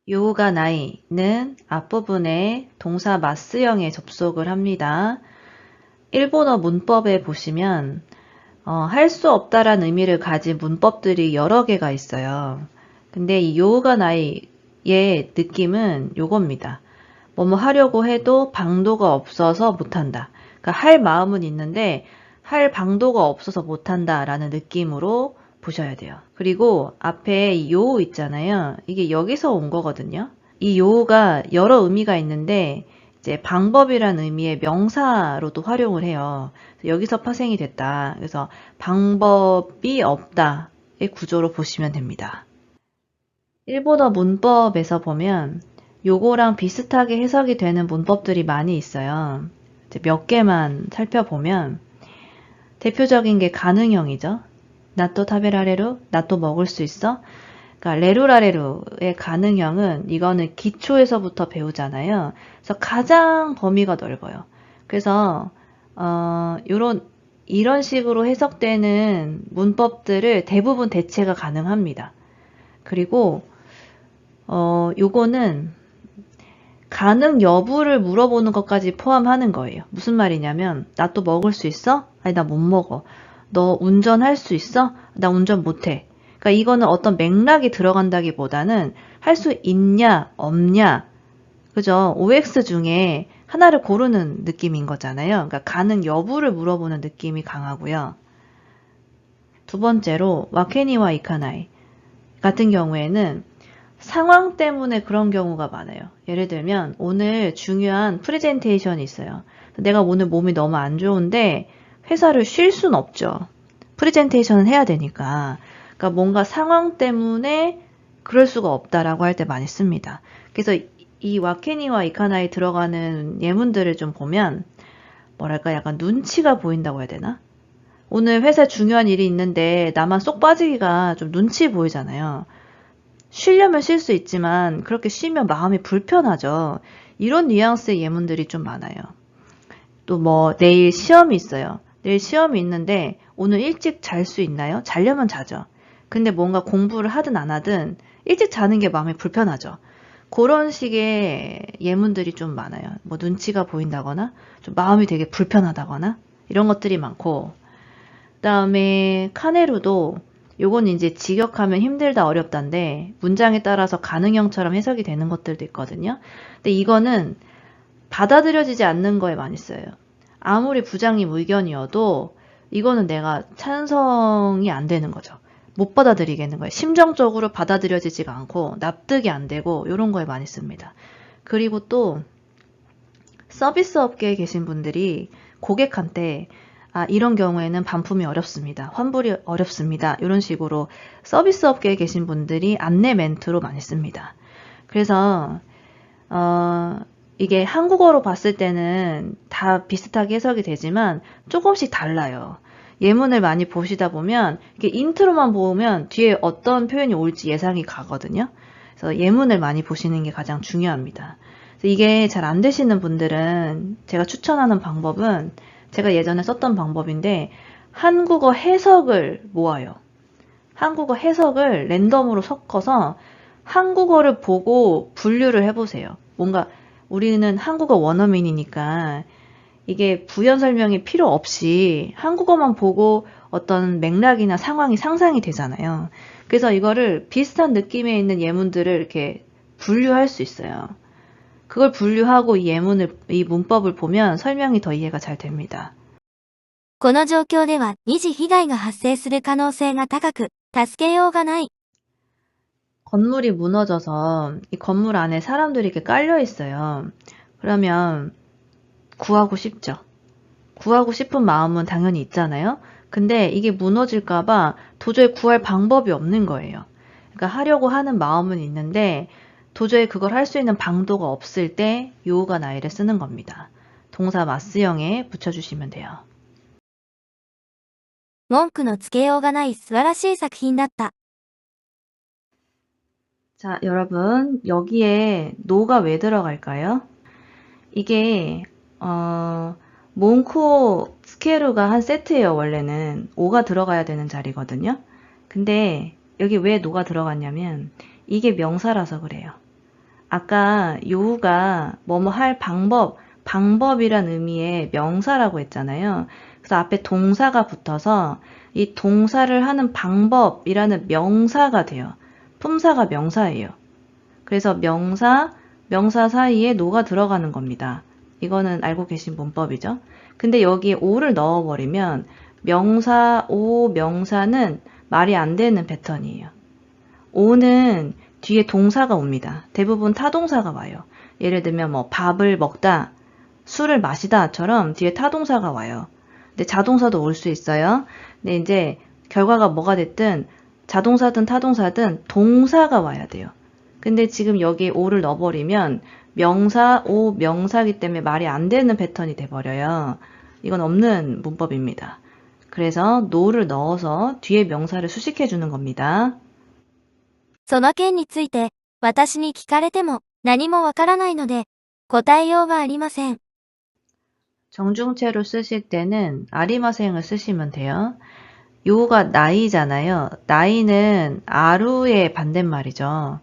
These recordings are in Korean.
요우가 나이는 앞부분에 동사 마스형에 접속을 합니다. 일본어 문법에 보시면 할 수 없다라는 의미를 가진 문법들이 여러 개가 있어요. 근데 이 요우가 나이의 느낌은 요겁니다. 뭐뭐 하려고 해도 방도가 없어서 못한다. 그러니까 할 마음은 있는데 할 방도가 없어서 못한다라는 느낌으로 보셔야 돼요. 그리고 앞에 이 요우 있잖아요. 이게 여기서 온 거거든요. 이 요우가 여러 의미가 있는데 이제 방법이란 의미의 명사로도 활용을 해요. 여기서 파생이 됐다. 그래서 방법이 없다의 구조로 보시면 됩니다. 일본어 문법에서 보면 요거랑 비슷하게 해석이 되는 문법들이 많이 있어요. 이제 몇 개만 살펴보면 대표적인 게 가능형이죠. 나또 타베라레루, 나또 먹을 수 있어. 그러니까 레루라레루의 가능형은 이거는 기초에서부터 배우잖아요. 그래서 가장 범위가 넓어요. 그래서 이런 식으로 해석되는 문법들을 대부분 대체가 가능합니다. 그리고 요거는 가능 여부를 물어보는 것까지 포함하는 거예요. 무슨 말이냐면 나 또 먹을 수 있어? 아니 나 못 먹어. 너 운전할 수 있어? 나 운전 못해. 그러니까 이거는 어떤 맥락이 들어간다기보다는 할 수 있냐 없냐 그죠? OX 중에 하나를 고르는 느낌인 거잖아요. 그러니까 가능 여부를 물어보는 느낌이 강하고요. 두 번째로 와케니와 이카나이 같은 경우에는 상황 때문에 그런 경우가 많아요. 예를 들면 오늘 중요한 프레젠테이션이 있어요. 내가 오늘 몸이 너무 안 좋은데 회사를 쉴 순 없죠. 프레젠테이션은 해야 되니까. 그러니까 뭔가 상황 때문에 그럴 수가 없다라고 할 때 많이 씁니다. 그래서 이 와케니와 이카나에 들어가는 예문들을 좀 보면 뭐랄까 약간 눈치가 보인다고 해야 되나? 오늘 회사에 중요한 일이 있는데 나만 쏙 빠지기가 좀 눈치 보이잖아요. 쉬려면 쉴 수 있지만 그렇게 쉬면 마음이 불편하죠. 이런 뉘앙스의 예문들이 좀 많아요. 또 뭐 내일 시험이 있어요. 내일 시험이 있는데 오늘 일찍 잘 수 있나요? 자려면 자죠. 근데 뭔가 공부를 하든 안 하든 일찍 자는 게 마음이 불편하죠. 그런 식의 예문들이 좀 많아요. 뭐 눈치가 보인다거나 좀 마음이 되게 불편하다거나 이런 것들이 많고 그다음에 카네루도 요건 이제 직역하면 힘들다 어렵다인데 문장에 따라서 가능형처럼 해석이 되는 것들도 있거든요. 근데 이거는 받아들여지지 않는 거에 많이 써요. 아무리 부장님 의견이어도 이거는 내가 찬성이 안 되는 거죠. 못 받아들이겠는 거예요. 심정적으로 받아들여지지가 않고 납득이 안 되고 이런 거에 많이 씁니다. 그리고 또 서비스 업계에 계신 분들이 고객한테 이런 경우에는 반품이 어렵습니다. 환불이 어렵습니다. 이런 식으로 서비스 업계에 계신 분들이 안내 멘트로 많이 씁니다. 그래서 이게 한국어로 봤을 때는 다 비슷하게 해석이 되지만 조금씩 달라요. 예문을 많이 보시다 보면 이게 인트로만 보면 뒤에 어떤 표현이 올지 예상이 가거든요. 그래서 예문을 많이 보시는 게 가장 중요합니다. 그래서 이게 잘 안 되시는 분들은 제가 추천하는 방법은 제가 예전에 썼던 방법인데 한국어 해석을 모아요. 한국어 해석을 랜덤으로 섞어서 한국어를 보고 분류를 해보세요. 뭔가 우리는 한국어 원어민이니까 이게 부연 설명이 필요 없이 한국어만 보고 어떤 맥락이나 상황이 상상이 되잖아요. 그래서 이거를 비슷한 느낌에 있는 예문들을 이렇게 분류할 수 있어요. 그걸 분류하고 이 문법을 보면 설명이 더 이해가 잘 됩니다. この状況では二次被害が発生する可能性が高く、助けようがない。 건물이 무너져서 이 건물 안에 사람들이 이렇게 깔려 있어요. 그러면 구하고 싶죠. 구하고 싶은 마음은 당연히 있잖아요. 근데 이게 무너질까봐 도저히 구할 방법이 없는 거예요. 그러니까 하려고 하는 마음은 있는데 도저히 그걸 할 수 있는 방도가 없을 때 요우가 나이를 쓰는 겁니다. 동사 마스형에 붙여주시면 돼요. 文句のつけようがない素晴らしい作品だった。 자, 여러분 여기에 노가 왜 들어갈까요? 이게 몬코 스케루가 한 세트예요. 원래는 오가 들어가야 되는 자리거든요. 근데 여기 왜 노가 들어갔냐면 이게 명사라서 그래요. 아까 요우가 뭐뭐 할 방법이란 의미의 명사라고 했잖아요. 그래서 앞에 동사가 붙어서 이 동사를 하는 방법이라는 명사가 돼요. 품사가 명사예요. 그래서 명사 사이에 노가 들어가는 겁니다. 이거는 알고 계신 문법이죠. 근데 여기에 오를 넣어버리면 명사는 말이 안 되는 패턴이에요. 오는 뒤에 동사가 옵니다. 대부분 타동사가 와요. 예를 들면 뭐 밥을 먹다, 술을 마시다처럼 뒤에 타동사가 와요. 근데 자동사도 올 수 있어요. 근데 이제 결과가 뭐가 됐든 자동사든 타동사든 동사가 와야 돼요. 근데 지금 여기에 오를 넣어버리면 명사이기 때문에 말이 안 되는 패턴이 돼버려요. 이건 없는 문법입니다. 그래서 no를 넣어서 뒤에 명사를 수식해 주는 겁니다. その件について、私に聞かれても何もわからないので、答えようがありません。 정중체로 쓰실 때는 아리마생을 쓰시면 돼요. 요가 나이잖아요. 나이는 아루의 반대말이죠.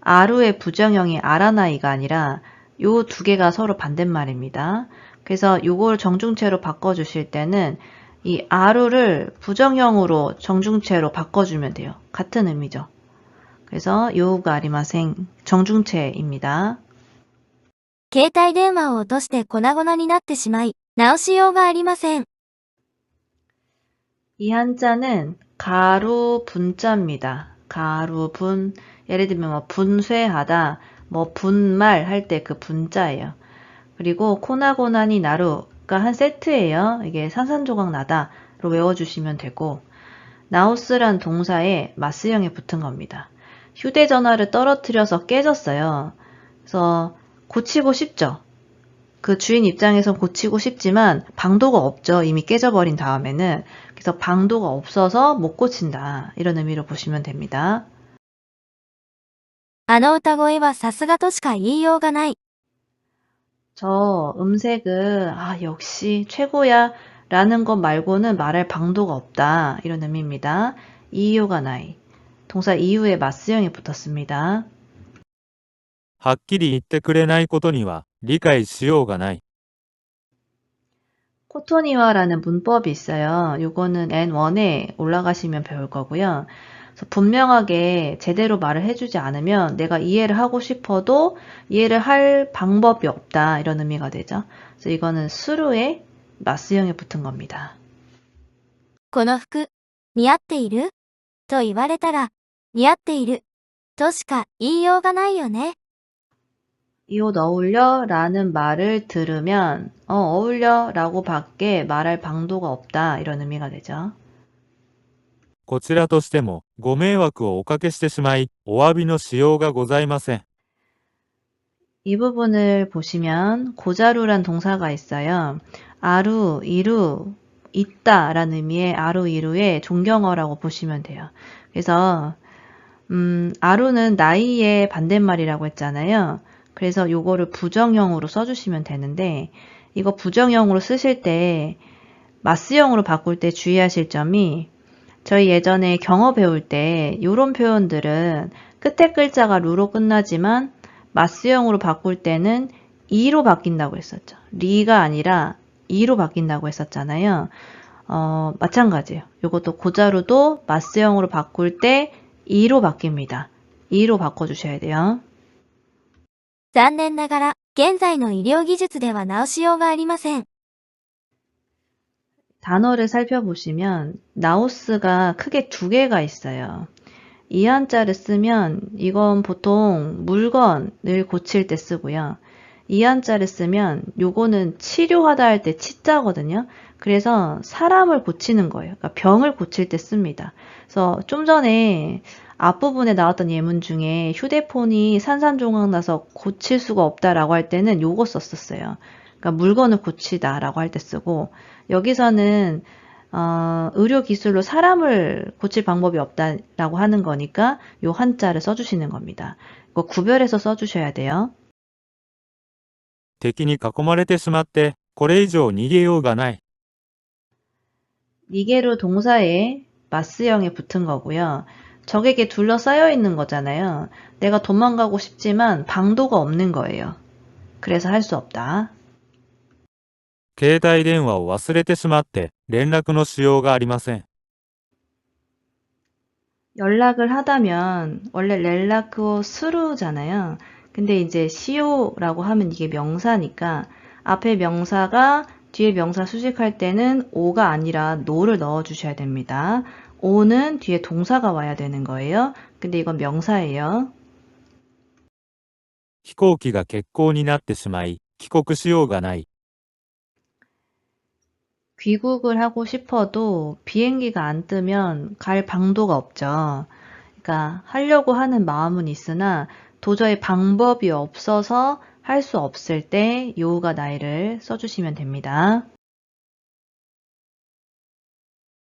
아루의 부정형이 아라나이가 아니라 요 두 개가 서로 반대말입니다. 그래서 요걸 정중체로 바꿔주실 때는 이 아루를 부정형으로 정중체로 바꿔주면 돼요. 같은 의미죠. 그래서 요가 아리마생 정중체입니다. 携帯電話を落として粉々になってしまい、直しようがありません。 이 한자는 가루 분자입니다. 가루 분. 예를 들면 뭐 분쇄하다, 뭐 분말 할 때 그 분자예요. 그리고 코나고나니 나루가 한 세트예요. 이게 산산조각 나다로 외워주시면 되고 나우스란 동사에 마스형이 붙은 겁니다. 휴대전화를 떨어뜨려서 깨졌어요. 그래서 고치고 싶죠. 그 주인 입장에선 고치고 싶지만 방도가 없죠. 이미 깨져버린 다음에는. 그래서 방도가 없어서 못 고친다. 이런 의미로 보시면 됩니다. あの歌声はさすがとしか言いようがない。 저 음색은 역시 최고야 라는 것 말고는 말할 방도가 없다. 이런 의미입니다. 이유가 나이. 동사 이유에 마스형이 붙었습니다. はっきり言ってくれないことには理解しようがない。 코토니와라는 문법이 있어요. 요거는 N1에 올라가시면 배울 거고요. 그래서 분명하게 제대로 말을 해주지 않으면 내가 이해를 하고 싶어도 이해를 할 방법이 없다. 이런 의미가 되죠. 그래서 이거는 수루에 마스형에 붙은 겁니다. この服、似合っていると言われたら、似合っているとしか言いようがないよね。 이 옷 어울려? 라는 말을 들으면 어울려 라고 밖에 말할 방도가 없다. 이런 의미가 되죠. こちらとしてもご迷惑をおかけしてしまい、お詫びのしようがございません。 이 부분을 보시면 고자루란 동사가 있어요. 아루, 이루, 있다 라는 의미의 아루, 이루의 종경어라고 보시면 돼요. 그래서 아루는 나이의 반대말이라고 했잖아요. 그래서 요거를 부정형으로 써주시면 되는데 이거 부정형으로 쓰실 때 마스형으로 바꿀 때 주의하실 점이 저희 예전에 경어 배울 때 요런 표현들은 끝에 글자가 루로 끝나지만 마스형으로 바꿀 때는 이로 바뀐다고 했었죠. 리가 아니라 이로 바뀐다고 했었잖아요. 마찬가지예요. 요것도 고자루도 마스형으로 바꿀 때 이로 바뀝니다. 이로 바꿔주셔야 돼요. 残念ながら、現在の医療技術では直しようがありません。 단어를 살펴보시면 나우스가 크게 두 개가 있어요. 이 한자를 쓰면 이건 보통 물건을 고칠 때 쓰고요. 이 한자를 쓰면 요거는 치료하다 할 때 치자거든요. 그래서 사람을 고치는 거예요. 그러니까 병을 고칠 때 씁니다. 그래서 좀 전에 앞부분에 나왔던 예문 중에 휴대폰이 산산조각 나서 고칠 수가 없다라고 할 때는 요거 썼었어요. 그러니까 물건을 고치다라고 할 때 쓰고 여기서는 의료 기술로 사람을 고칠 방법이 없다라고 하는 거니까 요 한자를 써주시는 겁니다. 이거 구별해서 써주셔야 돼요. 敵に囲まれてしまって、これ以上逃げようがない。 니게로 동사에 마스형에 붙은 거고요. 적에게 둘러싸여 있는 거잖아요. 내가 도망가고 싶지만 방도가 없는 거예요. 그래서 할 수 없다. 携帯電話を忘れてしまって連絡のしようがありません。 연락을 하다면 원래 렐라크오 스루잖아요. 근데 이제 시오라고 하면 이게 명사니까 앞에 명사가 뒤에 명사 수식할 때는 오가 아니라 노를 넣어주셔야 됩니다. 오는 뒤에 동사가 와야 되는 거예요. 근데 이건 명사예요. 飛行機が欠航になってしまい、帰国しようがない。 귀국을 하고 싶어도 비행기가 안 뜨면 갈 방도가 없죠. 그러니까 하려고 하는 마음은 있으나 도저히 방법이 없어서 할 수 없을 때 요우가 나이를 써주시면 됩니다.